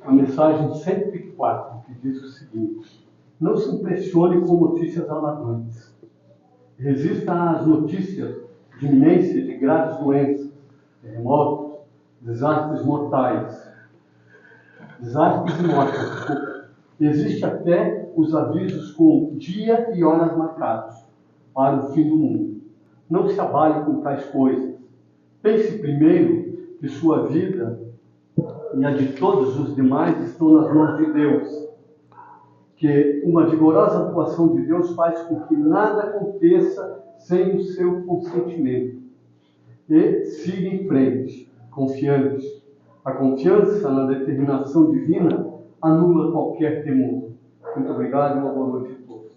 a mensagem 104, que diz o seguinte: não se impressione com notícias alarmantes. Resista às notícias de iminência de graves doenças, terremotos, desastres e mortes. Existe até os avisos com dia e horas marcados para o fim do mundo. Não se abale com tais coisas. Pense primeiro que sua vida e a de todos os demais estão nas mãos de Deus. Que uma vigorosa atuação de Deus faz com que nada aconteça sem o seu consentimento. E siga em frente, confiante. A confiança na determinação divina anula qualquer temor. Muito obrigado e uma boa noite a todos.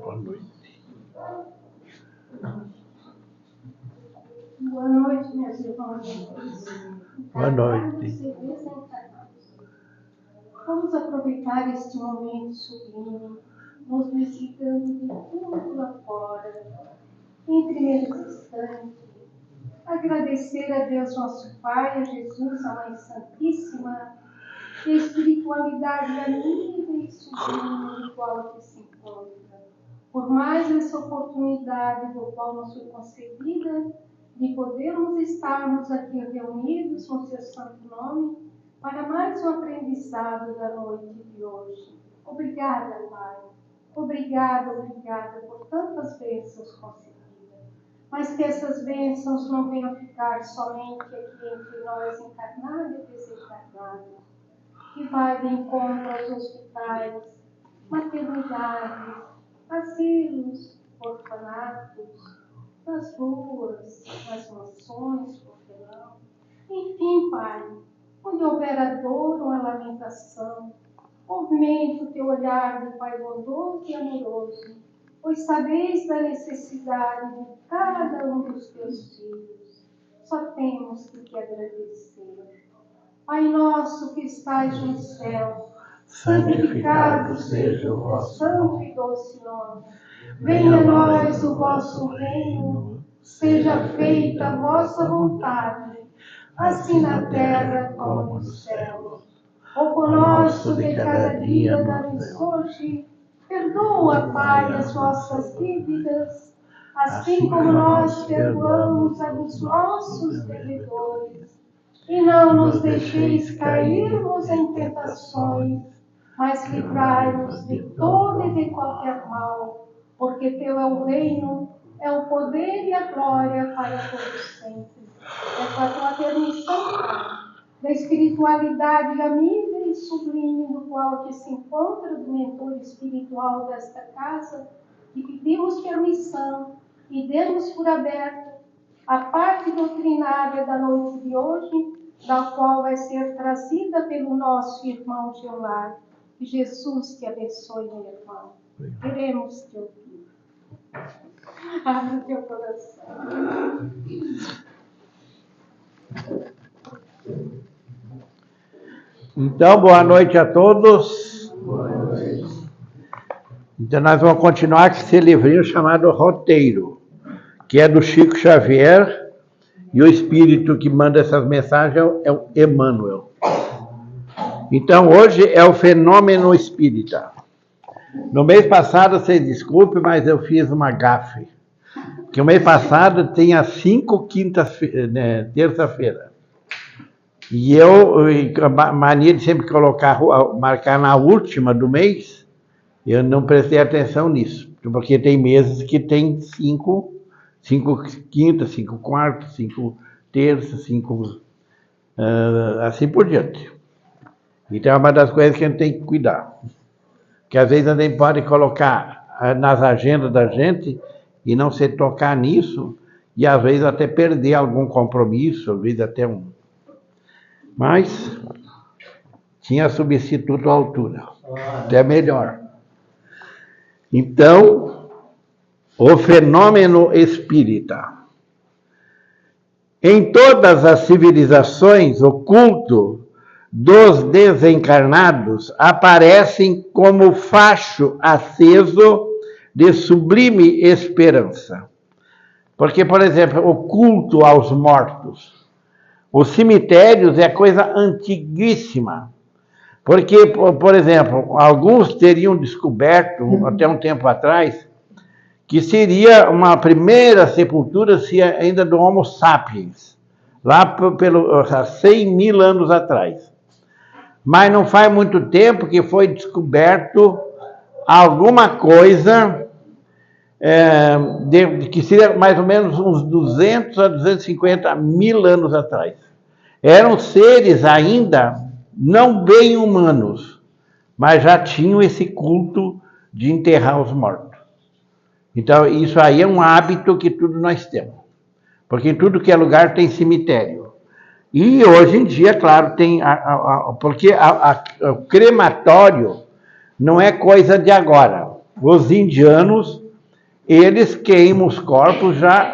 Boa noite. Boa noite, meus irmãos. Boa noite. Vamos aproveitar este momento sublime, nos visitando de tudo lá fora. Em primeiro instante, agradecer a Deus nosso Pai, a Jesus, a Mãe Santíssima, e a espiritualidade amiga e sublime do qual aqui se encontra. Por mais essa oportunidade do qual nos foi concedida, de podermos estarmos aqui reunidos no seu santo nome, para mais um aprendizado da noite de hoje. Obrigada, Pai. Obrigada por tantas bênçãos concedidas. Mas que essas bênçãos não venham ficar somente aqui entre nós, encarnados e desencarnados. Que vai de encontro aos hospitais, maternidades, asilos, orfanatos, nas ruas, nas mansões, por que não? Enfim, Pai, onde houver a dor ou a lamentação, movimente o teu olhar de Pai bondoso e amoroso, pois sabeis da necessidade de cada um dos teus filhos. Só temos que te agradecer. Pai nosso que estais no céu, santificado seja o vosso santo e doce nome. Venha a nós o vosso reino, seja feita a vossa vontade, assim na terra como no céu. O pão nosso de cada dia dá-nos hoje, perdoa, Pai, as nossas dívidas, assim como nós perdoamos a dos nossos devedores. E não nos deixeis cairmos em tentações, mas livrai-nos de todo e de qualquer mal, porque teu é o reino, é o poder e a glória para todos sempre. É com a tua permissão, Pai, da espiritualidade amiga e sublime do qual que se encontra o mentor espiritual desta casa, e pedimos permissão e demos por aberto a parte doutrinária da noite de hoje, da qual vai ser trazida pelo nosso irmão Geomar. Que Jesus te abençoe, meu irmão. Queremos te ouvir. Abre o teu coração. Então, boa noite a todos. Boa noite. Então, nós vamos continuar com esse livrinho chamado Roteiro, que é do Chico Xavier, e o espírito que manda essas mensagens é o Emmanuel. Então, hoje é o fenômeno espírita. No mês passado, vocês desculpem, mas eu fiz uma gafe. Porque o mês passado tinha 5 terça-feira. E eu, a mania de sempre marcar na última do mês, eu não prestei atenção nisso. Porque tem meses que tem 5 quintas, 5 quartas, 5 terças, 5... assim por diante. Então é uma das coisas que a gente tem que cuidar. Que às vezes a gente pode colocar nas agendas da gente e não se tocar nisso, e às vezes até perder algum compromisso, às vezes até um. Mas tinha substituto à altura, até melhor. Então, o fenômeno espírita. Em todas as civilizações, o culto dos desencarnados aparecem como facho aceso de sublime esperança. Porque, por exemplo, o culto aos mortos. Os cemitérios é coisa antiguíssima. Porque, por exemplo, alguns teriam descoberto, até um tempo atrás, que seria uma primeira sepultura ainda do Homo sapiens, lá há 100 mil anos atrás. Mas não faz muito tempo que foi descoberto alguma coisa que seria mais ou menos uns 200 a 250 mil anos atrás. Eram seres ainda não bem humanos, mas já tinham esse culto de enterrar os mortos. Então, isso aí é um hábito que tudo nós temos. Porque em tudo que é lugar tem cemitério. E hoje em dia, claro, tem... porque o crematório não é coisa de agora. Os indianos, eles queimam os corpos já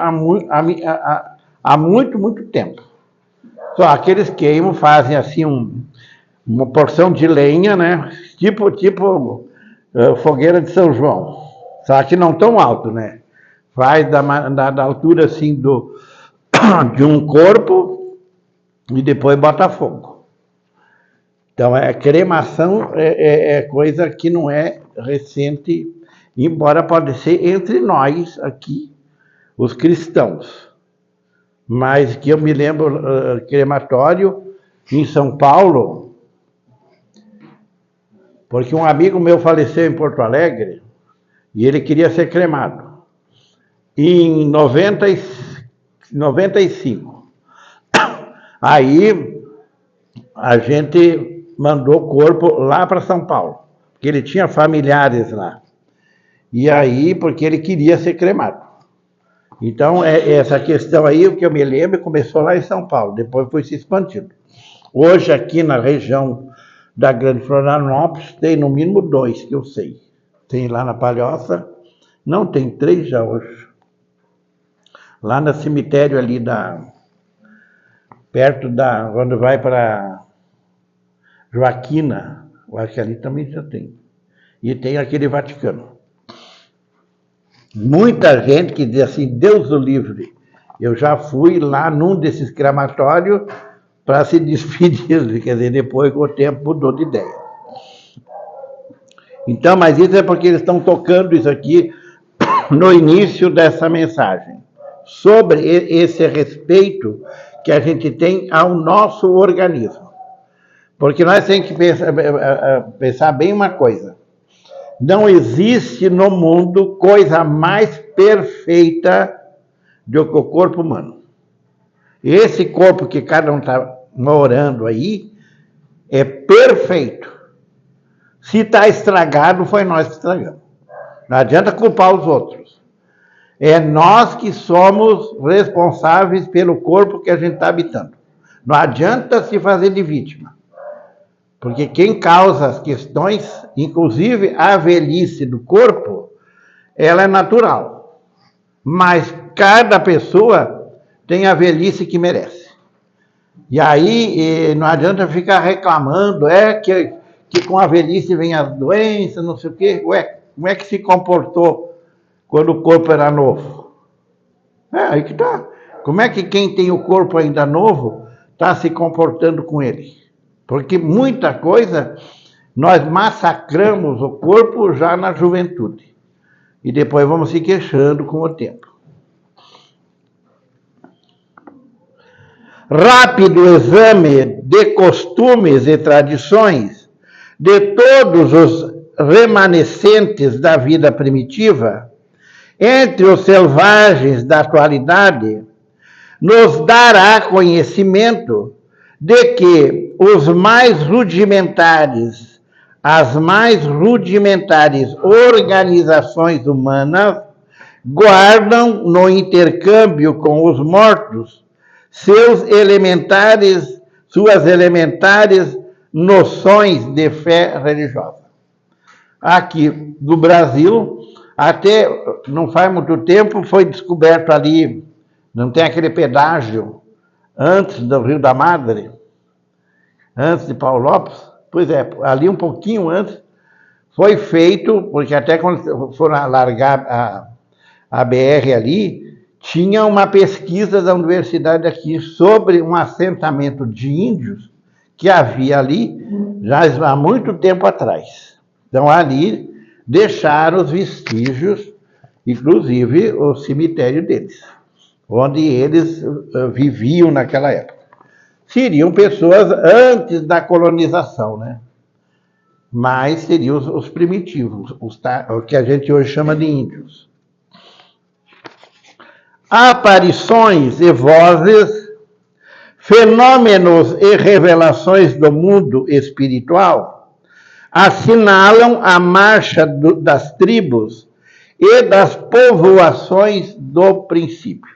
há muito tempo. Só aqueles queimam, fazem assim uma porção de lenha, né? Tipo fogueira de São João. Só que não tão alto, né? Faz da altura assim de um corpo e depois bota fogo. Então, cremação é coisa que não é recente, embora pode ser entre nós aqui, os cristãos. Mas que eu me lembro, crematório em São Paulo, porque um amigo meu faleceu em Porto Alegre e ele queria ser cremado. Em 95. Aí a gente mandou o corpo lá para São Paulo, porque ele tinha familiares lá. E aí, porque ele queria ser cremado. Então, essa questão aí, o que eu me lembro, começou lá em São Paulo, depois foi se expandindo. Hoje, aqui na região da Grande Florianópolis, tem no mínimo 2, que eu sei. Tem lá na Palhoça, não, tem 3 já hoje. Lá no cemitério ali perto quando vai para Joaquina, eu acho que ali também já tem. E tem aquele Vaticano. Muita gente que diz assim, Deus o livre. Eu já fui lá num desses crematórios para se despedir, quer dizer, depois com o tempo mudou de ideia. Então, mas isso é porque eles estão tocando isso aqui no início dessa mensagem, sobre esse respeito que a gente tem ao nosso organismo. Porque nós temos que pensar bem uma coisa. Não existe no mundo coisa mais perfeita do que o corpo humano. Esse corpo que cada um está morando aí é perfeito. Se está estragado, foi nós que estragamos. Não adianta culpar os outros. É nós que somos responsáveis pelo corpo que a gente está habitando. Não adianta se fazer de vítima. Porque quem causa as questões, inclusive a velhice do corpo, ela é natural. Mas cada pessoa tem a velhice que merece. E aí não adianta ficar reclamando, que com a velhice vem as doenças, não sei o quê. Ué, como é que se comportou quando o corpo era novo? Aí que tá. Como é que quem tem o corpo ainda novo está se comportando com ele? Porque muita coisa nós massacramos o corpo já na juventude. E depois vamos se queixando com o tempo. Rápido exame de costumes e tradições de todos os remanescentes da vida primitiva, entre os selvagens da atualidade, nos dará conhecimento de que as mais rudimentares organizações humanas guardam no intercâmbio com os mortos suas elementares noções de fé religiosa. Aqui no Brasil, até não faz muito tempo, foi descoberto ali, não tem aquele pedágio antes do Rio da Madre, antes de Paulo Lopes? Pois é, ali um pouquinho antes, foi feito, porque até quando foram largar a BR ali, tinha uma pesquisa da universidade aqui sobre um assentamento de índios que havia ali já há muito tempo atrás. Então, ali deixaram os vestígios, inclusive o cemitério deles, onde eles viviam naquela época. Seriam pessoas antes da colonização, né? Mas seriam os primitivos, o que a gente hoje chama de índios. Aparições e vozes, fenômenos e revelações do mundo espiritual assinalam a marcha das tribos e das povoações do princípio.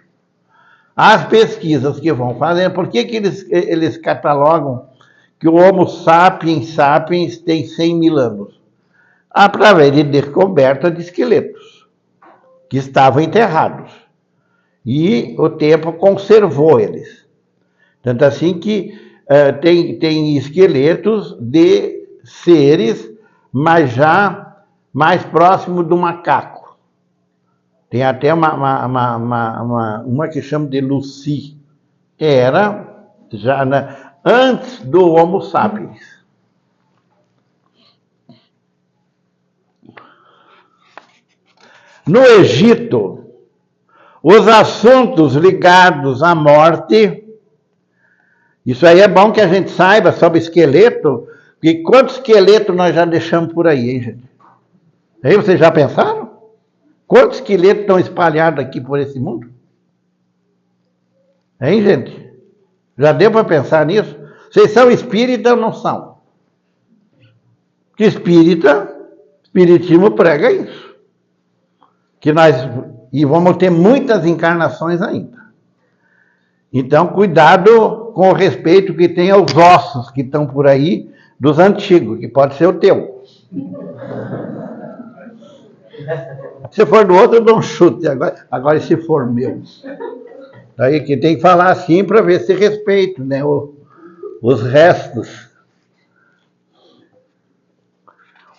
As pesquisas que vão fazer, por que eles catalogam que o Homo sapiens sapiens tem 100 mil anos? Através de descoberta de esqueletos que estavam enterrados. E o tempo conservou eles. Tanto assim que tem esqueletos de seres, mas já mais próximo do macaco. Tem até uma que chama de Lucy. Era já antes do Homo sapiens. No Egito, os assuntos ligados à morte, isso aí é bom que a gente saiba sobre esqueleto, e quantos esqueletos nós já deixamos por aí, hein, gente? Aí vocês já pensaram? Quantos esqueletos estão espalhados aqui por esse mundo? Hein, gente? Já deu para pensar nisso? Vocês são espíritas ou não são? Que espiritismo prega isso. Que nós vamos ter muitas encarnações ainda. Então, cuidado com o respeito que tem aos ossos que estão por aí dos antigos, que pode ser o teu. Se for do outro, eu dou um chute. Agora se for meu. Aí que tem que falar assim para ver se respeito, né? Os restos.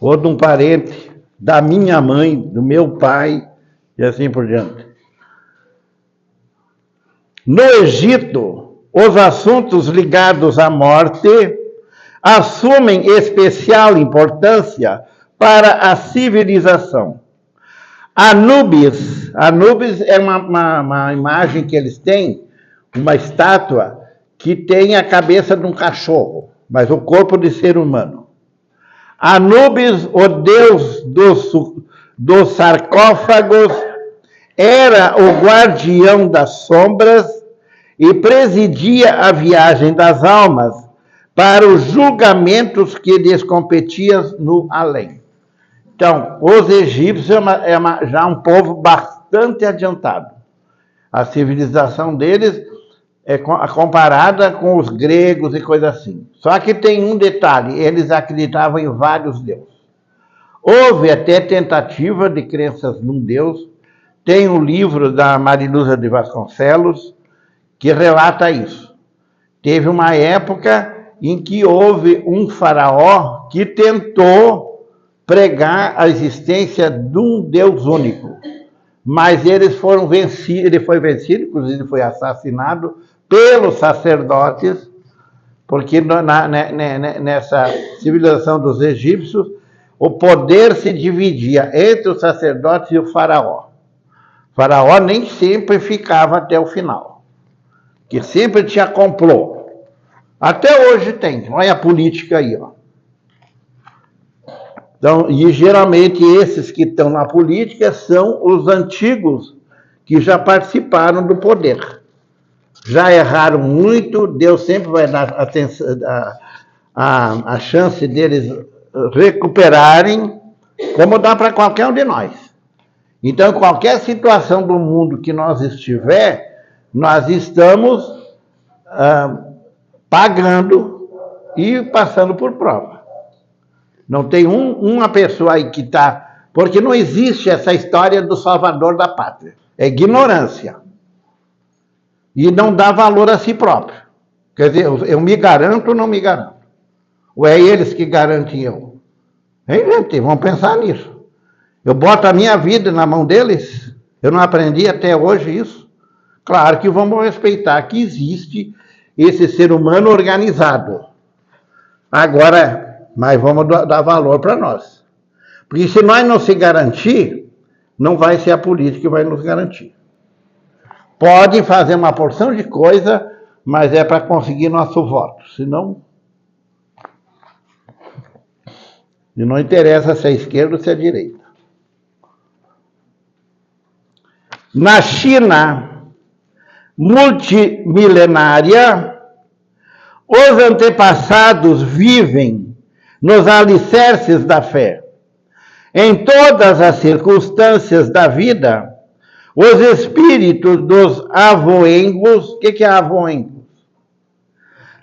Ou de um parente, da minha mãe, do meu pai, e assim por diante. No Egito, os assuntos ligados à morte assumem especial importância para a civilização. Anubis é uma imagem que eles têm, uma estátua que tem a cabeça de um cachorro, mas o corpo de ser humano. Anubis, o deus dos sarcófagos, era o guardião das sombras e presidia a viagem das almas para os julgamentos que lhes competiam no além. Então, os egípcios já um povo bastante adiantado. A civilização deles é comparada com os gregos e coisa assim. Só que tem um detalhe, eles acreditavam em vários deuses. Houve até tentativa de crenças num deus. Tem um livro da Mariluza de Vasconcelos que relata isso. Teve uma época em que houve um faraó que tentou pregar a existência de um Deus único. Mas eles foram vencidos, ele foi vencido, inclusive foi assassinado pelos sacerdotes, porque nessa civilização dos egípcios, o poder se dividia entre os sacerdotes e o faraó. O faraó nem sempre ficava até o final, que sempre tinha complô. Até hoje tem, olha a política aí, ó. Então, e geralmente esses que estão na política são os antigos que já participaram do poder. Já erraram muito, Deus sempre vai dar a chance deles recuperarem, como dá para qualquer um de nós. Então, em qualquer situação do mundo que nós estiver, nós estamos pagando e passando por prova. Não tem uma pessoa aí que está... Porque não existe essa história do salvador da pátria. É ignorância. E não dá valor a si próprio. Quer dizer, eu me garanto ou não me garanto? Ou é eles que garantem eu? Hein, gente? Vamos pensar nisso. Eu boto a minha vida na mão deles? Eu não aprendi até hoje isso? Claro que vamos respeitar que existe esse ser humano organizado. Agora, mas vamos dar valor para nós. Porque se nós não se garantir, não vai ser a política que vai nos garantir. Pode fazer uma porção de coisa, mas é para conseguir nosso voto. Senão, não interessa se é esquerda ou se é direita. Na China multimilenária, os antepassados vivem nos alicerces da fé. Em todas as circunstâncias da vida, os espíritos dos avoengos, o que é avoengos?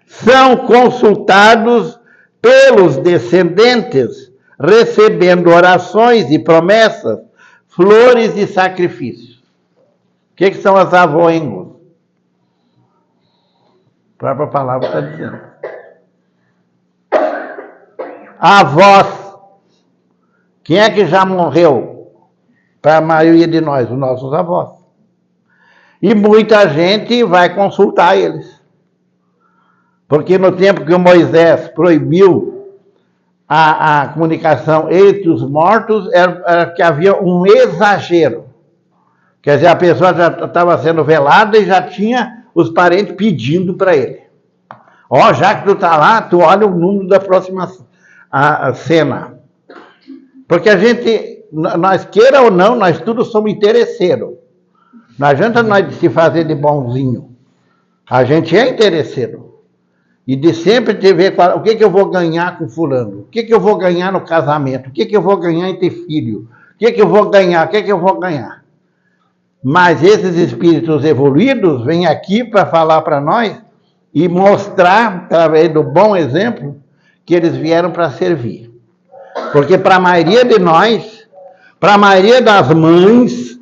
São consultados pelos descendentes, recebendo orações e promessas, flores e sacrifícios. O que são as avoengos? A própria palavra está dizendo. Avós. Quem é que já morreu? Para a maioria de nós, os nossos avós. E muita gente vai consultar eles. Porque no tempo que o Moisés proibiu a comunicação entre os mortos, era que havia um exagero. Quer dizer, a pessoa já estava sendo velada e já tinha os parentes pedindo para ele. Ó, já que tu está lá, tu olha o número da próxima cena. Porque a gente, nós queira ou não, nós todos somos interesseiros. Não adianta nós se fazer de bonzinho. A gente é interesseiro. E de sempre te ver o que eu vou ganhar com fulano, o que eu vou ganhar no casamento, o que eu vou ganhar em ter filho, o que eu vou ganhar, o que eu vou ganhar. Mas esses espíritos evoluídos vêm aqui para falar para nós e mostrar, através do bom exemplo, que eles vieram para servir. Porque para a maioria de nós, para a maioria das mães,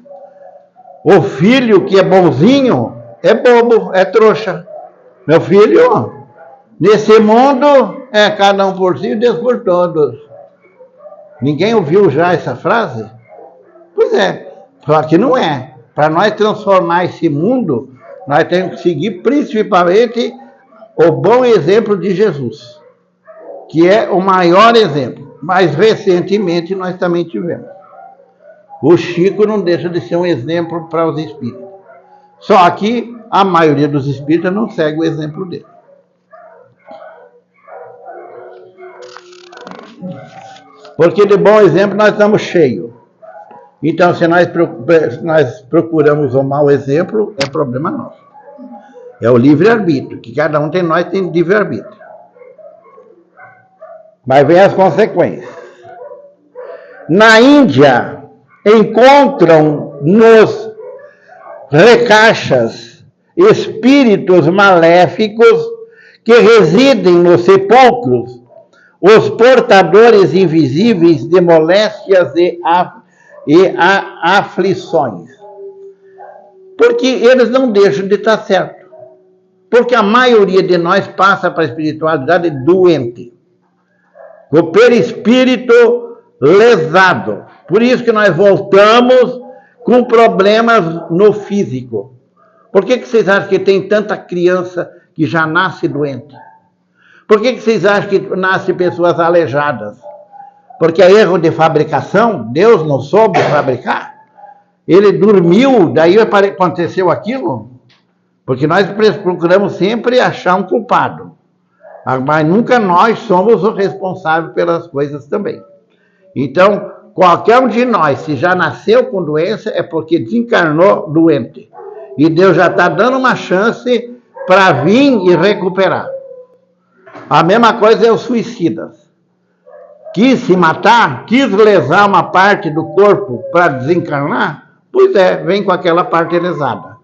o filho que é bonzinho é bobo, é trouxa. Meu filho, nesse mundo, é cada um por si e Deus por todos. Ninguém ouviu já essa frase? Pois é, só que não é. Para nós transformar esse mundo, nós temos que seguir principalmente o bom exemplo de Jesus, que é o maior exemplo. Mas recentemente nós também tivemos. O Chico não deixa de ser um exemplo para os espíritas. Só que a maioria dos espíritas não segue o exemplo dele. Porque de bom exemplo nós estamos cheios. Então, se nós procuramos um mau exemplo, é problema nosso. É o livre-arbítrio, que cada um de nós tem livre-arbítrio. Mas vem as consequências. Na Índia, encontram nos recachas espíritos maléficos que residem nos sepulcros, os portadores invisíveis de moléstias e aflições. Porque eles não deixam de estar certo. Porque a maioria de nós passa para a espiritualidade doente. O perispírito lesado. Por isso que nós voltamos com problemas no físico. Por que vocês acham que tem tanta criança que já nasce doente? Por que vocês acham que nascem pessoas aleijadas? Porque é erro de fabricação? Deus não soube fabricar? Ele dormiu, daí aconteceu aquilo? Porque nós procuramos sempre achar um culpado. Mas nunca nós somos os responsáveis pelas coisas também. Então, qualquer um de nós, se já nasceu com doença, é porque desencarnou doente. E Deus já está dando uma chance para vir e recuperar. A mesma coisa é os suicidas. Quis se matar, quis lesar uma parte do corpo para desencarnar, pois é, vem com aquela parte lesada.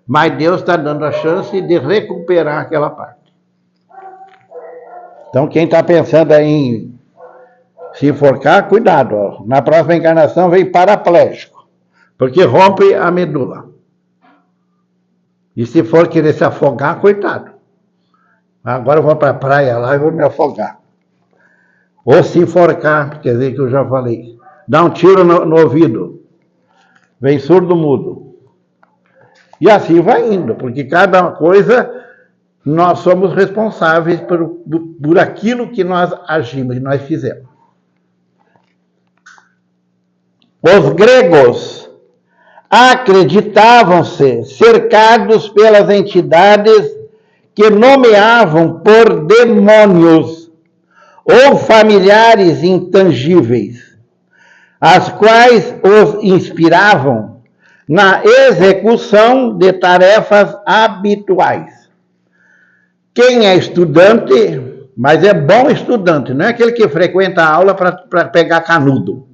Mas Deus está dando a chance de recuperar aquela parte. Então, quem está pensando em se enforcar, cuidado. Ó. Na próxima encarnação vem paraplégico, porque rompe a medula. E se for querer se afogar, coitado. Agora eu vou para a praia lá e vou me afogar. Ou se enforcar, quer dizer que eu já falei. Dá um tiro no ouvido. Vem surdo mudo. E assim vai indo, porque cada coisa nós somos responsáveis por aquilo que nós agimos, que nós fizemos. Os gregos acreditavam-se cercados pelas entidades que nomeavam por demônios ou familiares intangíveis, as quais os inspiravam na execução de tarefas habituais. Quem é estudante, mas é bom estudante, não é aquele que frequenta a aula para pegar canudo.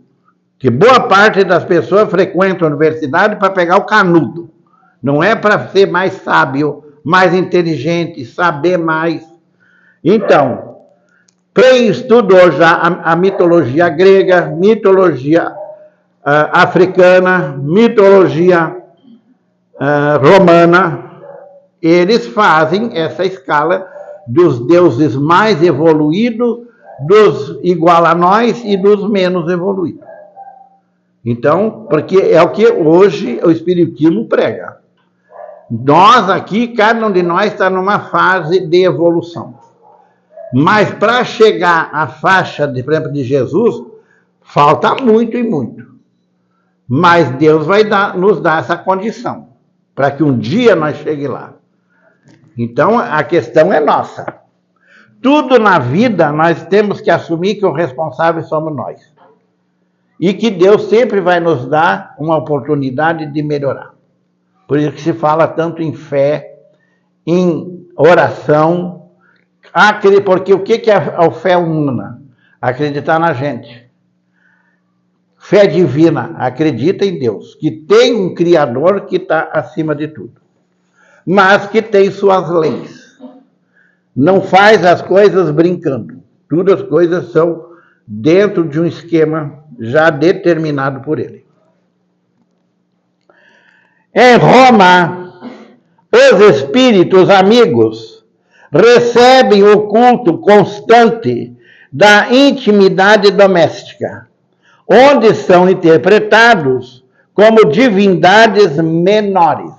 Que boa parte das pessoas frequentam a universidade para pegar o canudo. Não é para ser mais sábio, mais inteligente, saber mais. Então, quem estudou já a mitologia grega, mitologia africana, mitologia romana, eles fazem essa escala dos deuses mais evoluídos, dos igual a nós e dos menos evoluídos. Então, porque é o que hoje o Espiritismo prega. Nós aqui, cada um de nós está numa fase de evolução. Mas para chegar à faixa, por exemplo, de Jesus, falta muito e muito. Mas Deus vai nos dar essa condição, para que um dia nós cheguemos lá. Então, a questão é nossa. Tudo na vida, nós temos que assumir que o responsável somos nós. E que Deus sempre vai nos dar uma oportunidade de melhorar. Por isso que se fala tanto em fé, em oração, porque o que é a fé humana? Acreditar na gente. Fé divina, acredita em Deus, que tem um Criador que está acima de tudo, mas que tem suas leis. Não faz as coisas brincando. Todas as coisas são dentro de um esquema já determinado por ele. Em Roma, os espíritos amigos recebem o culto constante da intimidade doméstica, onde são interpretados como divindades menores.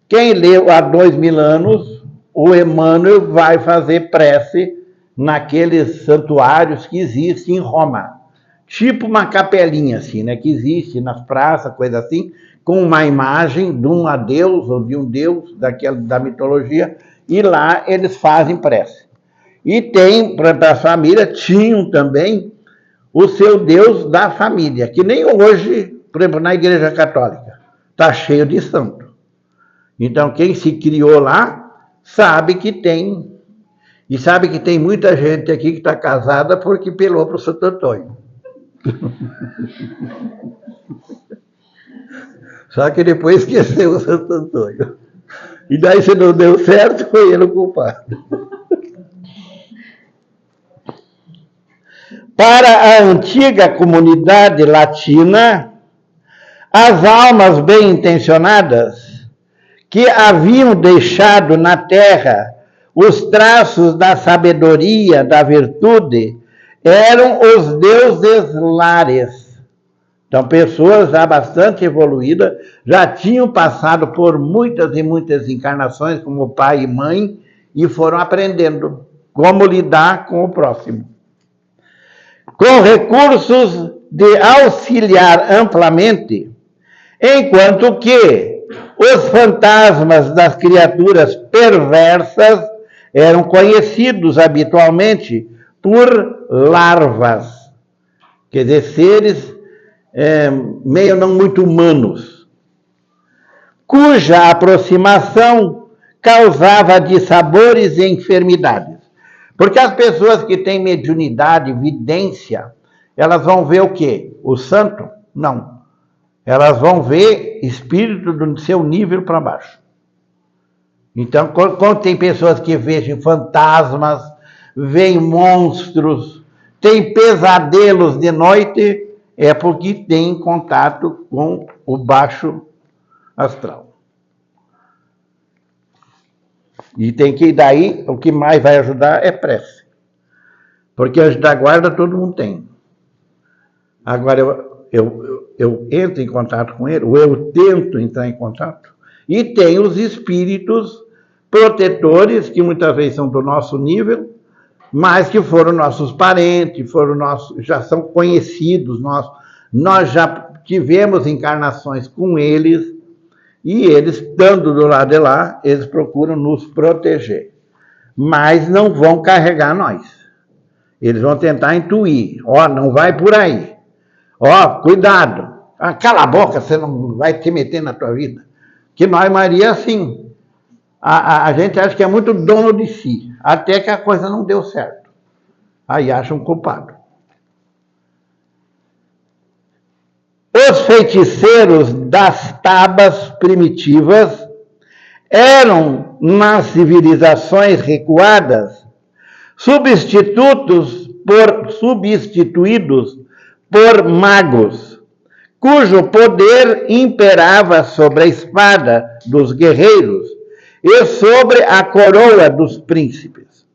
Quem leu há 2000 anos, o Emmanuel vai fazer prece naqueles santuários que existem em Roma. Tipo uma capelinha assim, né? Que existe nas praças, coisa assim, com uma imagem de um deus ou de um deus da mitologia, e lá eles fazem prece. E tem, para a família, tinham também o seu Deus da família, que nem hoje, por exemplo, na Igreja Católica, está cheio de santo. Então, quem se criou lá, sabe que tem, e sabe que tem muita gente aqui que está casada porque pelou para o Santo Antônio. Só que depois esqueceu o Santo Antônio. E daí, se não deu certo, foi ele o culpado. Para a antiga comunidade latina, as almas bem-intencionadas que haviam deixado na terra os traços da sabedoria, da virtude, eram os deuses lares. Então, pessoas já bastante evoluídas, já tinham passado por muitas e muitas encarnações como pai e mãe, e foram aprendendo como lidar com o próximo. Com recursos de auxiliar amplamente, enquanto que os fantasmas das criaturas perversas eram conhecidos habitualmente por larvas, quer dizer, seres meio não muito humanos, cuja aproximação causava dissabores e enfermidades. Porque as pessoas que têm mediunidade, vidência, elas vão ver o quê? O santo? Não. Elas vão ver espírito do seu nível para baixo. Então, quando tem pessoas que vejam fantasmas, veem monstros, tem pesadelos de noite, é porque tem contato com o baixo astral. E tem que ir daí, o que mais vai ajudar é prece. Porque anjo da guarda todo mundo tem. Agora eu entro em contato com ele, ou eu tento entrar em contato, E tem os espíritos protetores, que muitas vezes são do nosso nível, mas que foram nossos parentes, já são conhecidos, nós já tivemos encarnações com eles, e eles, estando do lado de lá, eles procuram nos proteger. Mas não vão carregar nós. Eles vão tentar intuir. Ó, não vai por aí. Ó, cuidado. Cala a boca, você não vai te meter na tua vida. Que nós, Maria, assim, a gente acha que é muito dono de si, até que a coisa não deu certo. Aí acha um culpado. Os feiticeiros das tabas primitivas eram, nas civilizações recuadas, substituídos por magos, cujo poder imperava sobre a espada dos guerreiros e sobre a coroa dos príncipes.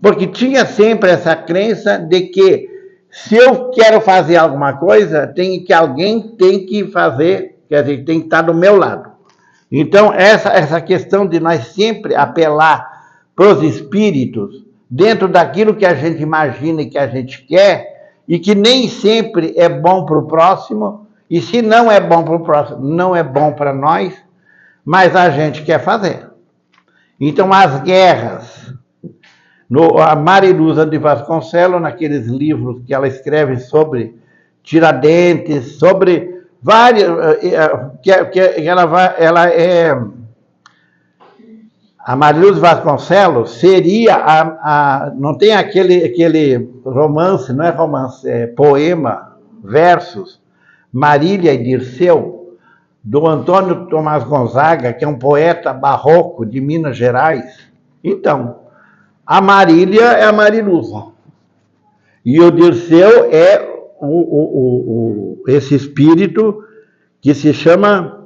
Porque tinha sempre essa crença de que, se eu quero fazer alguma coisa, alguém tem que fazer, quer dizer, tem que estar do meu lado. Então, essa questão de nós sempre apelar para os espíritos, dentro daquilo que a gente imagina e que a gente quer, e que nem sempre é bom para o próximo, e se não é bom para o próximo, não é bom para nós, mas a gente quer fazer. Então, as guerras, a Mariluza de Vasconcelos, naqueles livros que ela escreve sobre Tiradentes, sobre várias, a Mariluza de Vasconcelos seria não tem aquele romance, não é romance, é poema, versos, Marília e Dirceu, do Antônio Tomás Gonzaga, que é um poeta barroco de Minas Gerais. Então, a Marília é a Mariluza. E o Dirceu é esse espírito que se chama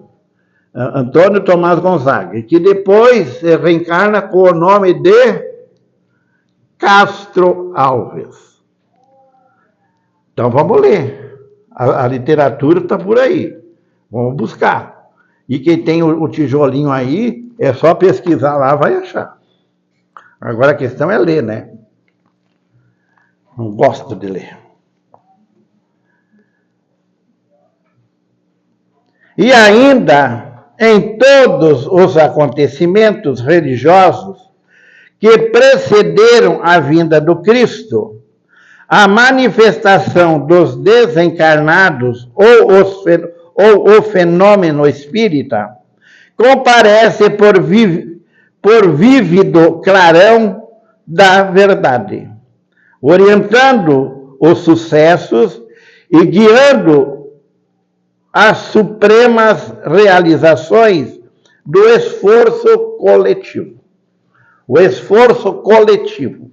Antônio Tomás Gonzaga, que depois reencarna com o nome de Castro Alves. Então vamos ler. A literatura está por aí. Vamos buscar. E quem tem o tijolinho aí, é só pesquisar lá, vai achar. Agora a questão é ler, né? Não gosto de ler. E ainda, em todos os acontecimentos religiosos que precederam a vinda do Cristo, a manifestação dos desencarnados ou o fenômeno espírita comparece por vívido clarão da verdade, orientando os sucessos e guiando as supremas realizações do esforço coletivo. O esforço coletivo.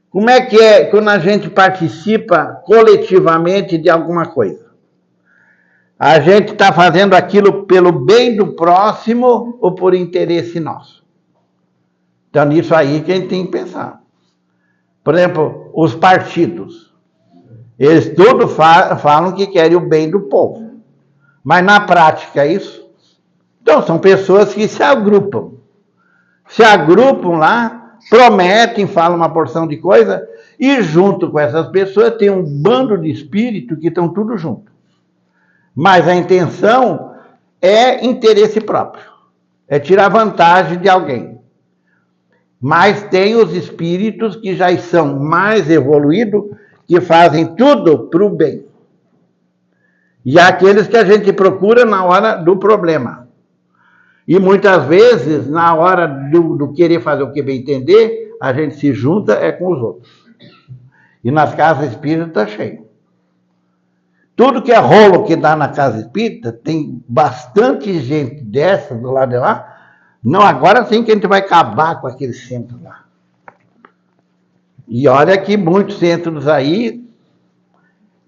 Como é que é quando a gente participa coletivamente de alguma coisa? A gente está fazendo aquilo pelo bem do próximo ou por interesse nosso? Então, nisso aí que a gente tem que pensar. Por exemplo, os partidos. Eles tudo falam que querem o bem do povo. Mas na prática é isso? Então, são pessoas que se agrupam. Se agrupam lá, prometem, falam uma porção de coisa, e junto com essas pessoas tem um bando de espíritos que estão tudo junto. Mas a intenção é interesse próprio. É tirar vantagem de alguém. Mas tem os espíritos que já são mais evoluídos, que fazem tudo para o bem. E há aqueles que a gente procura na hora do problema. E muitas vezes, na hora do querer fazer o que bem entender, a gente se junta com os outros. E nas casas espíritas está cheio. Tudo que é rolo que dá na casa espírita, tem bastante gente dessa do lado de lá. Não, agora sim que a gente vai acabar com aquele centro lá. E olha que muitos centros aí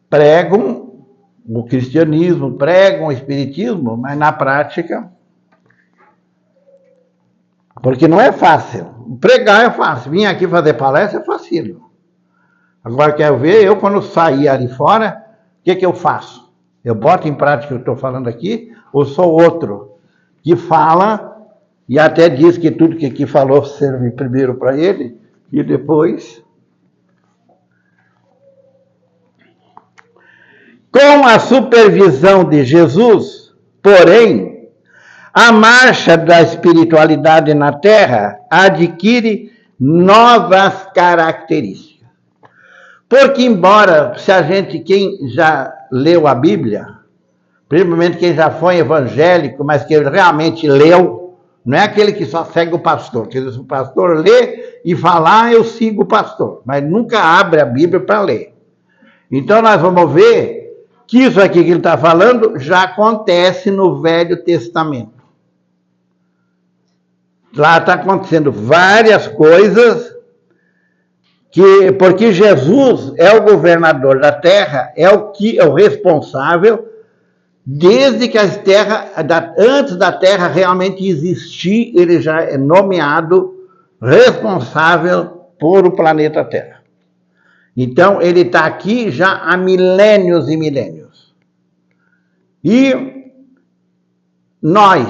pregam o cristianismo, pregam o espiritismo, mas na prática... Porque não é fácil. Pregar é fácil. Vim aqui fazer palestra é facílimo. Agora, quero ver, eu quando sair ali fora, o que eu faço? Eu boto em prática o que eu estou falando aqui, ou sou outro que fala, e até diz que tudo que aqui falou serve primeiro para ele, e depois... Com a supervisão de Jesus, porém, a marcha da espiritualidade na Terra adquire novas características. Porque embora, quem já leu a Bíblia, principalmente quem já foi evangélico, mas que realmente leu, não é aquele que só segue o pastor. Quer dizer, se o pastor lê e falar, eu sigo o pastor, mas nunca abre a Bíblia para ler. Então nós vamos ver que isso aqui que ele está falando já acontece no Velho Testamento. Lá está acontecendo várias coisas, porque Jesus é o governador da terra, é o responsável, desde que as terras, antes da terra realmente existir, ele já é nomeado responsável por o planeta Terra. Então, ele está aqui já há milênios e milênios. E nós,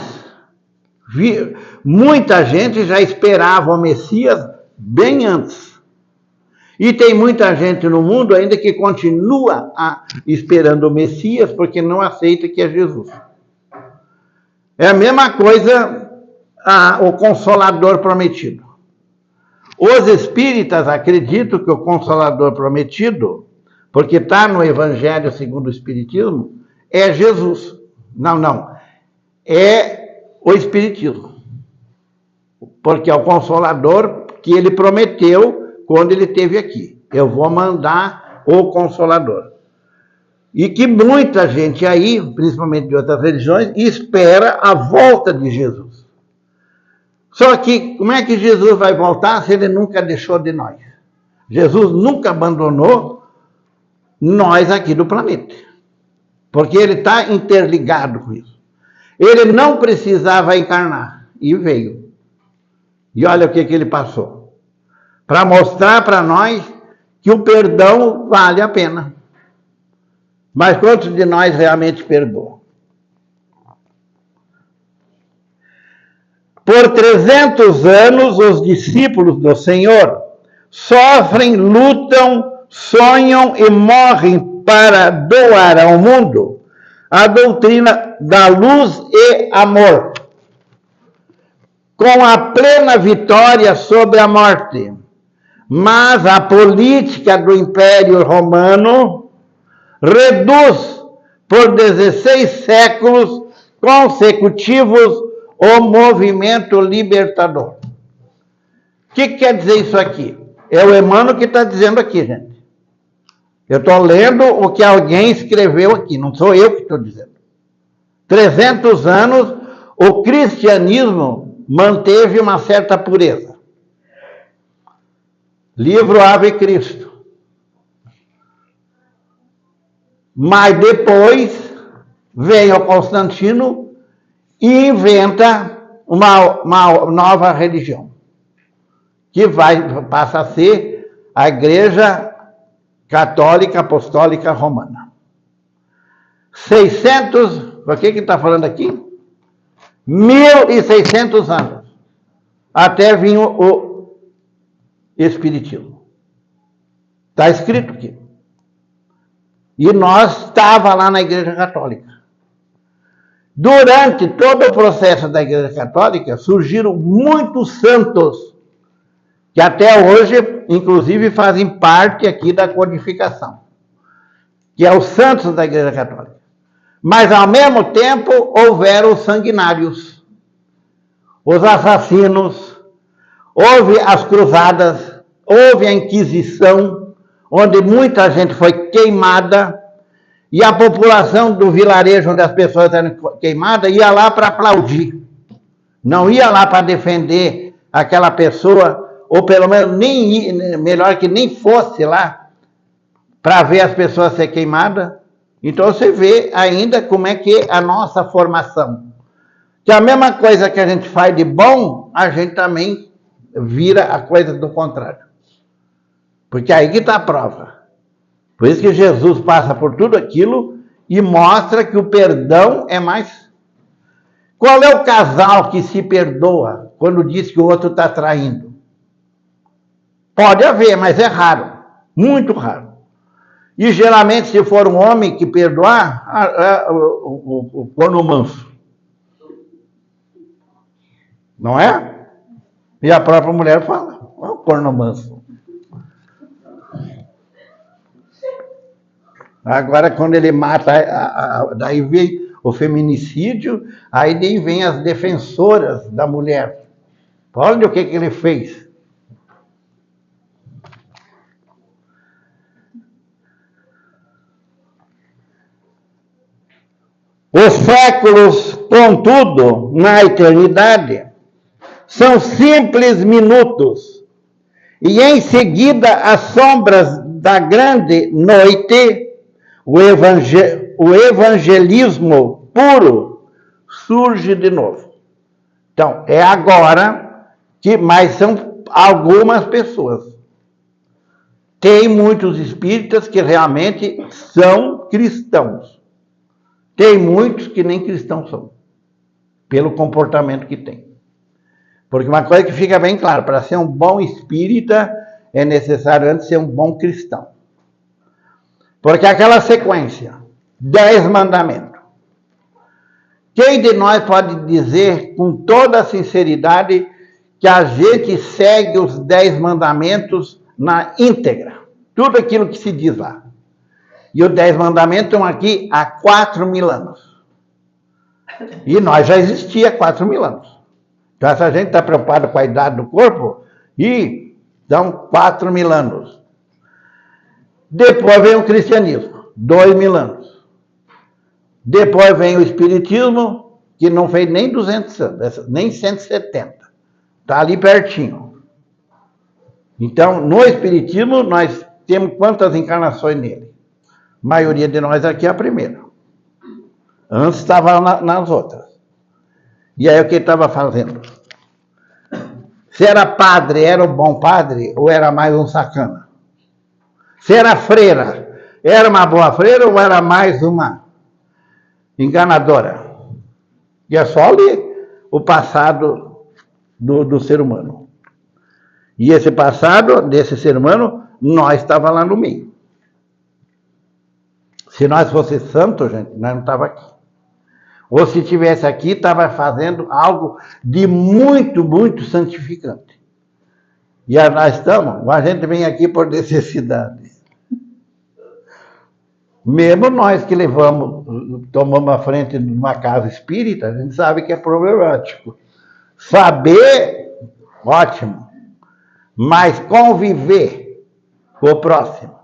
muita gente já esperava o Messias bem antes. E tem muita gente no mundo ainda que continua esperando o Messias porque não aceita que é Jesus. É a mesma coisa o Consolador prometido. Os espíritas acreditam que o Consolador prometido, porque está no Evangelho segundo o Espiritismo, é Jesus. Não. É o Espiritismo. Porque é o Consolador que ele prometeu quando ele esteve aqui. Eu vou mandar o Consolador. E que muita gente aí, principalmente de outras religiões, espera a volta de Jesus. Só que, como é que Jesus vai voltar se ele nunca deixou de nós? Jesus nunca abandonou nós aqui do planeta. Porque ele está interligado com isso. Ele não precisava encarnar. E veio. E olha o que ele passou. Para mostrar para nós que o perdão vale a pena. Mas quantos de nós realmente perdoam? Por 300 anos, os discípulos do Senhor sofrem, lutam, sonham e morrem para doar ao mundo a doutrina da luz e amor, com a plena vitória sobre a morte. Mas a política do Império Romano reduz por 16 séculos consecutivos o movimento libertador. O que quer dizer isso aqui? É o Emmanuel que está dizendo aqui, gente. Eu estou lendo o que alguém escreveu aqui, não sou eu que estou dizendo. 300 anos, o cristianismo manteve uma certa pureza. Livro Ave Cristo. Mas depois vem o Constantino e inventa uma nova religião, que passa a ser a Igreja Católica Apostólica Romana. 600, o que está falando aqui? 1.600 anos, até vir o Espiritismo. Está escrito aqui. E nós estávamos lá na Igreja Católica. Durante todo o processo da Igreja Católica, surgiram muitos santos, que até hoje, inclusive, fazem parte aqui da codificação, que é os santos da Igreja Católica. Mas, ao mesmo tempo, houveram os sanguinários, os assassinos, houve as cruzadas, houve a Inquisição, onde muita gente foi queimada, e a população do vilarejo onde as pessoas eram queimadas ia lá para aplaudir. Não ia lá para defender aquela pessoa, ou pelo menos melhor que nem fosse lá para ver as pessoas ser queimadas. Então você vê ainda como é que é a nossa formação. Que a mesma coisa que a gente faz de bom, a gente também vira a coisa do contrário. Porque aí que está a prova. Por isso que Jesus passa por tudo aquilo e mostra que o perdão é mais... Qual é o casal que se perdoa quando diz que o outro está traindo? Pode haver, mas é raro. Muito raro. E geralmente, se for um homem que perdoar, o corno manso. Não é? E a própria mulher fala, é o corno manso. Agora, quando ele mata, daí vem o feminicídio, aí daí vem as defensoras da mulher. Olha o que ele fez. Os séculos, contudo, na eternidade, são simples minutos, e em seguida as sombras da grande noite, o evangelismo puro surge de novo. Então, é agora que, mas são algumas pessoas. Tem muitos espíritas que realmente são cristãos. Tem muitos que nem cristãos são, pelo comportamento que tem. Porque uma coisa que fica bem clara, para ser um bom espírita, é necessário antes ser um bom cristão. Porque aquela sequência, 10 mandamentos. Quem de nós pode dizer com toda a sinceridade que a gente segue os 10 mandamentos na íntegra? Tudo aquilo que se diz lá. E os 10 mandamentos estão aqui há 4.000 anos. E nós já existia há 4.000 anos. Então, essa gente está preocupada com a idade do corpo, e dão 4.000 anos. Depois vem o cristianismo, 2.000 anos. Depois vem o espiritismo, que não fez nem 200 anos, nem 170. Está ali pertinho. Então, no espiritismo, nós temos quantas encarnações nele? A maioria de nós aqui é a primeira. Antes estava nas outras. E aí o que ele estava fazendo? Se era padre, era um bom padre ou era mais um sacana? Se era freira, era uma boa freira ou era mais uma enganadora? E é só ler o passado do ser humano. E esse passado desse ser humano, nós estávamos lá no meio. Se nós fosse santo, gente, nós não estávamos aqui. Ou se estivesse aqui, estava fazendo algo de muito, muito santificante. E nós estamos, a gente vem aqui por necessidade. Mesmo nós que tomamos a frente de uma casa espírita, a gente sabe que é problemático. Saber, ótimo. Mas conviver com o próximo.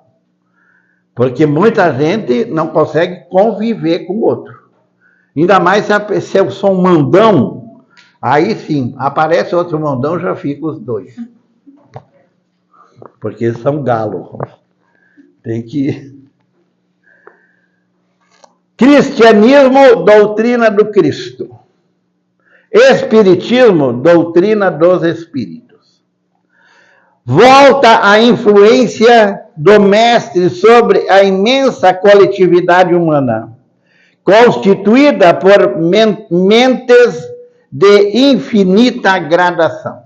Porque muita gente não consegue conviver com o outro. Ainda mais se eu sou um mandão, aí sim, aparece outro mandão, já fica os dois. Porque eles são galo. Tem que... Cristianismo, doutrina do Cristo. Espiritismo, doutrina dos Espíritos. Volta a influência do Mestre sobre a imensa coletividade humana, constituída por mentes de infinita gradação.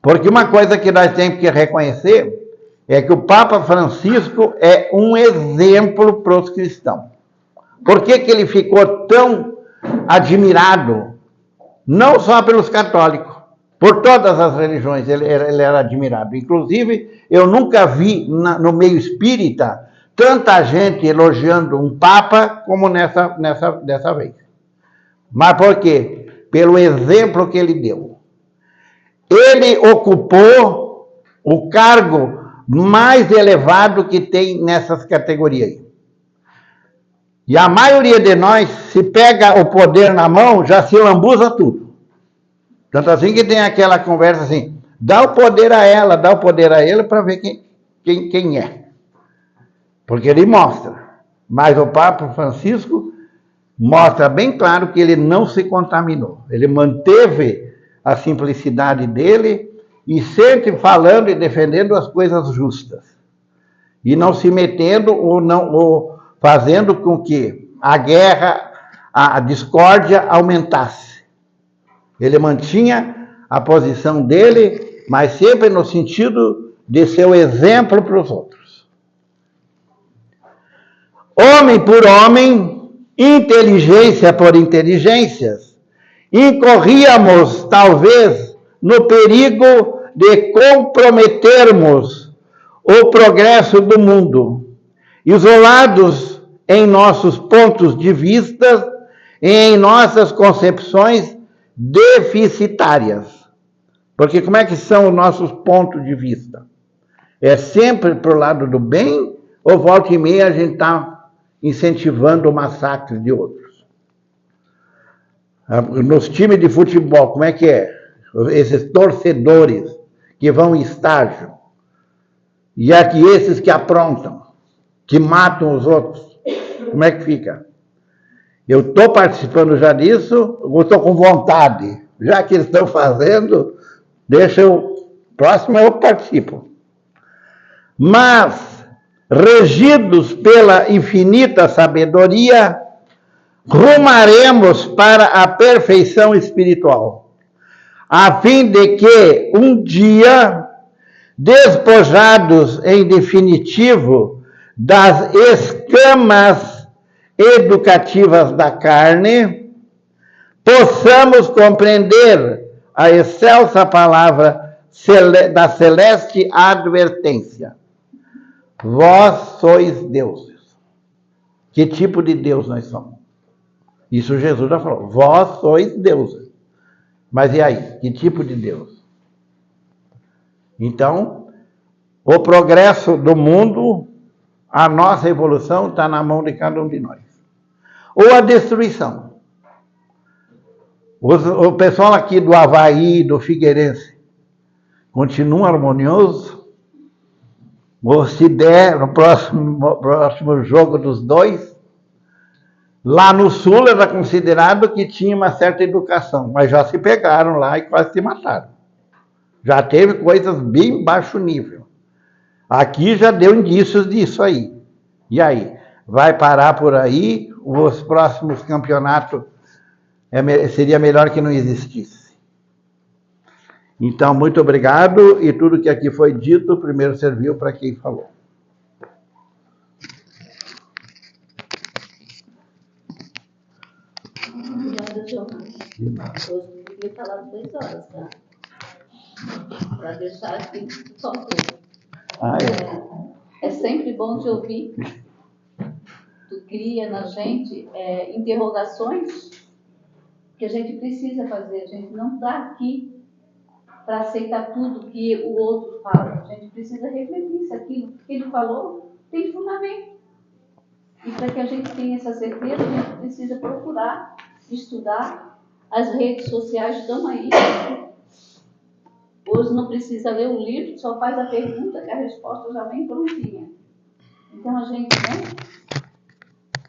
Porque uma coisa que nós temos que reconhecer é que o Papa Francisco é um exemplo para os cristãos. Por que ele ficou tão admirado? Não só pelos católicos, por todas as religiões ele era admirado. Inclusive, eu nunca vi no meio espírita tanta gente elogiando um Papa como dessa vez. Mas por quê? Pelo exemplo que ele deu. Ele ocupou o cargo mais elevado que tem nessas categorias. E a maioria de nós, se pega o poder na mão, já se lambuza tudo. Tanto assim que tem aquela conversa assim, dá o poder a ela, dá o poder a ele para ver quem é. Porque ele mostra. Mas o Papa Francisco mostra bem claro que ele não se contaminou. Ele manteve a simplicidade dele e sempre falando e defendendo as coisas justas. E não se metendo ou fazendo com que a guerra, a discórdia aumentasse. Ele mantinha a posição dele, mas sempre no sentido de ser o exemplo para os outros. Homem por homem, inteligência por inteligências, incorríamos, talvez, no perigo de comprometermos o progresso do mundo, isolados em nossos pontos de vista e em nossas concepções deficitárias. Porque como é que são os nossos pontos de vista? É sempre para o lado do bem ou volta e meia a gente está incentivando o massacre de outros? Nos times de futebol, como é que é? Esses torcedores que vão em estágio, e aqui esses que aprontam, que matam os outros, como é que fica? Eu estou participando já disso, eu estou com vontade, já que eles estão fazendo, deixa eu, próximo eu participo. Mas, regidos pela infinita sabedoria, rumaremos para a perfeição espiritual, a fim de que um dia, despojados em definitivo das escamas educativas da carne, possamos compreender a excelsa palavra da celeste advertência. Vós sois deuses. Que tipo de Deus nós somos? Isso Jesus já falou. Vós sois deuses. Mas e aí? Que tipo de Deus? Então, o progresso do mundo, a nossa evolução está na mão de cada um de nós. Ou a destruição. O pessoal aqui do Avaí, do Figueirense, continua harmonioso? Ou se der, no próximo jogo dos dois, lá no Sul era considerado que tinha uma certa educação, mas já se pegaram lá e quase se mataram. Já teve coisas bem baixo nível. Aqui já deu indícios disso aí. E aí? Vai parar por aí? Os próximos campeonatos seria melhor que não existisse. Então, muito obrigado, e tudo que aqui foi dito, primeiro serviu para quem falou. Obrigada, João. Hoje eu podia falar 2 horas, tá? Para deixar aqui só tudo. É sempre bom te ouvir. Tu cria na gente interrogações que a gente precisa fazer. A gente não está aqui para aceitar tudo que o outro fala. A gente precisa refletir se aquilo que ele falou tem fundamento. E para que a gente tenha essa certeza, a gente precisa procurar estudar. As redes sociais estão aí. Hoje não precisa ler o livro, só faz a pergunta que a resposta já vem prontinha. Então a gente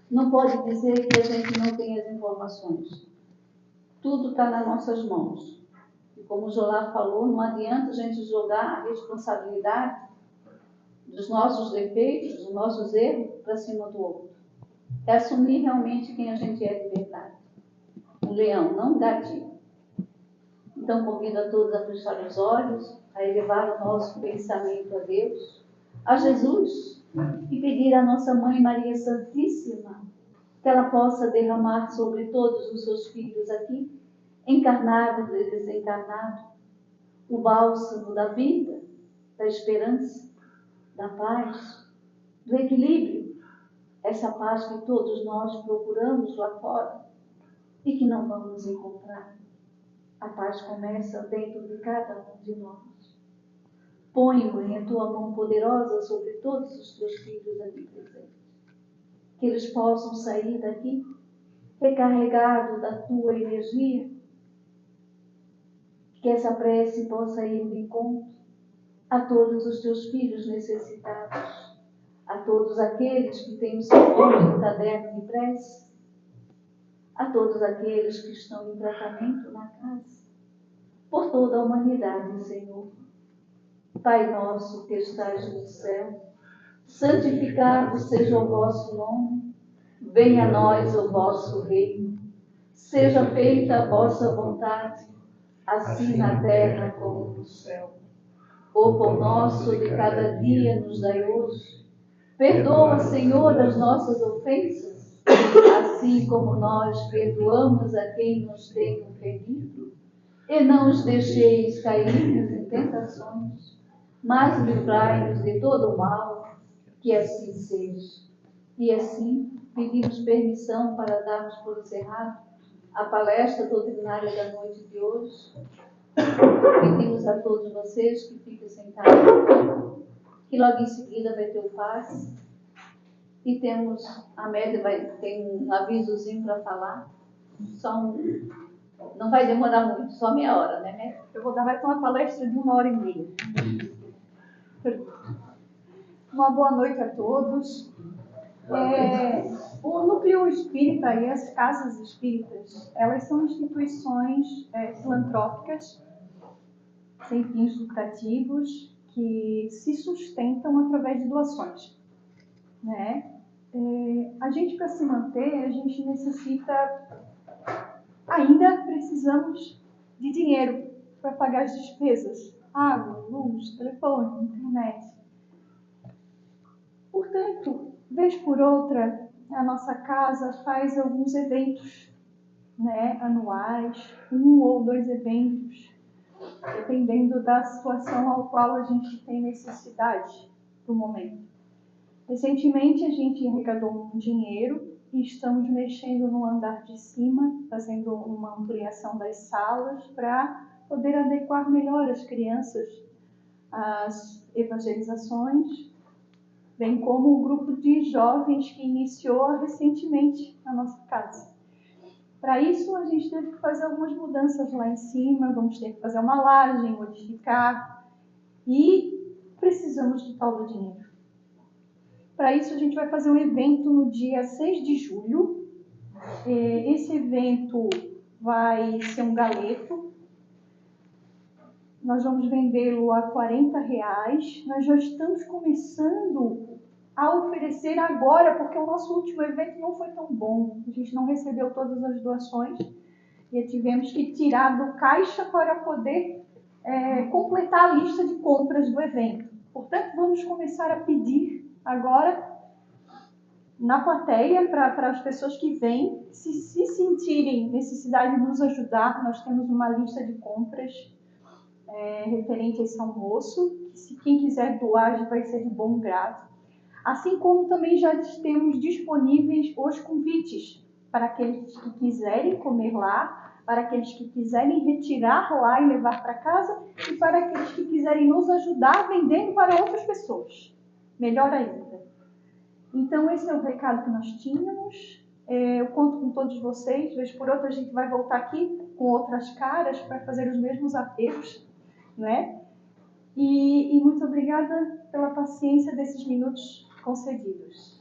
não pode dizer que a gente não tem as informações. Tudo está nas nossas mãos. E como o Jolá falou, não adianta a gente jogar a responsabilidade dos nossos defeitos, dos nossos erros, para cima do outro. É assumir realmente quem a gente é de verdade. Um leão, não um gatinho. Então, convido a todos a fechar os olhos, a elevar o nosso pensamento a Deus, a Jesus, e pedir à nossa Mãe Maria Santíssima que ela possa derramar sobre todos os seus filhos aqui, encarnados e desencarnados, o bálsamo da vida, da esperança, da paz, do equilíbrio, essa paz que todos nós procuramos lá fora e que não vamos encontrar. A paz começa dentro de cada um de nós. Põe-o em a tua mão poderosa sobre todos os teus filhos aqui presentes. Que eles possam sair daqui recarregados da tua energia. Que essa prece possa ir de encontro a todos os teus filhos necessitados, a todos aqueles que têm o seu nome no caderno de prece, a todos aqueles que estão em tratamento na casa, por toda a humanidade, Senhor. Pai nosso que estais no céu, santificado seja o vosso nome, Venha a nós o vosso reino. Seja feita a vossa vontade, assim na terra como no céu. O pão nosso de cada dia nos dai hoje. Perdoa, Senhor, as nossas ofensas, assim como nós perdoamos a quem nos tem ofendido. E não os deixeis cair em tentações, mas livrai-nos de todo o mal, que assim seja. E assim, pedimos permissão para darmos por encerrado a palestra doutrinária da noite de hoje. Pedimos a todos vocês que fiquem sentados, que logo em seguida vai ter o passe. E temos, a Média tem um avisozinho para falar. Não vai demorar muito, só meia hora, né, Média? Vai ter uma palestra de 1h30. Uma boa noite a todos. O Núcleo Espírita e as Casas Espíritas, elas são instituições filantrópicas, sem fins lucrativos, que se sustentam através de doações, né? A gente, para se manter, a gente ainda precisamos de dinheiro para pagar as despesas, água, luz, telefone, internet. Portanto, vez por outra, a nossa casa faz alguns eventos, né, anuais, 1 ou 2 eventos, dependendo da situação ao qual a gente tem necessidade no momento. Recentemente, a gente arrecadou um dinheiro e estamos mexendo no andar de cima, fazendo uma ampliação das salas para poder adequar melhor as crianças às evangelizações, bem como o grupo de jovens que iniciou recentemente na nossa casa. Para isso, a gente teve que fazer algumas mudanças lá em cima, vamos ter que fazer uma laje, modificar, e precisamos de tal dinheiro. Para isso, a gente vai fazer um evento no dia 6 de julho. Esse evento vai ser um galeto. Nós vamos vendê-lo a R$40. Nós já estamos começando a oferecer agora, porque o nosso último evento não foi tão bom. A gente não recebeu todas as doações e tivemos que tirar do caixa para poder completar a lista de compras do evento. Portanto, vamos começar a pedir agora na plateia para as pessoas que vêm, se sentirem necessidade de nos ajudar. Nós temos uma lista de compras referente a esse almoço. Se quem quiser doar, vai ser de bom grado. Assim como também já temos disponíveis os convites para aqueles que quiserem comer lá, para aqueles que quiserem retirar lá e levar para casa, e para aqueles que quiserem nos ajudar vendendo para outras pessoas. Melhor ainda. Então, esse é o recado que nós tínhamos. Eu conto com todos vocês. Vez por outra, a gente vai voltar aqui com outras caras para fazer os mesmos apelos, né? E muito obrigada pela paciência desses minutos concedidos.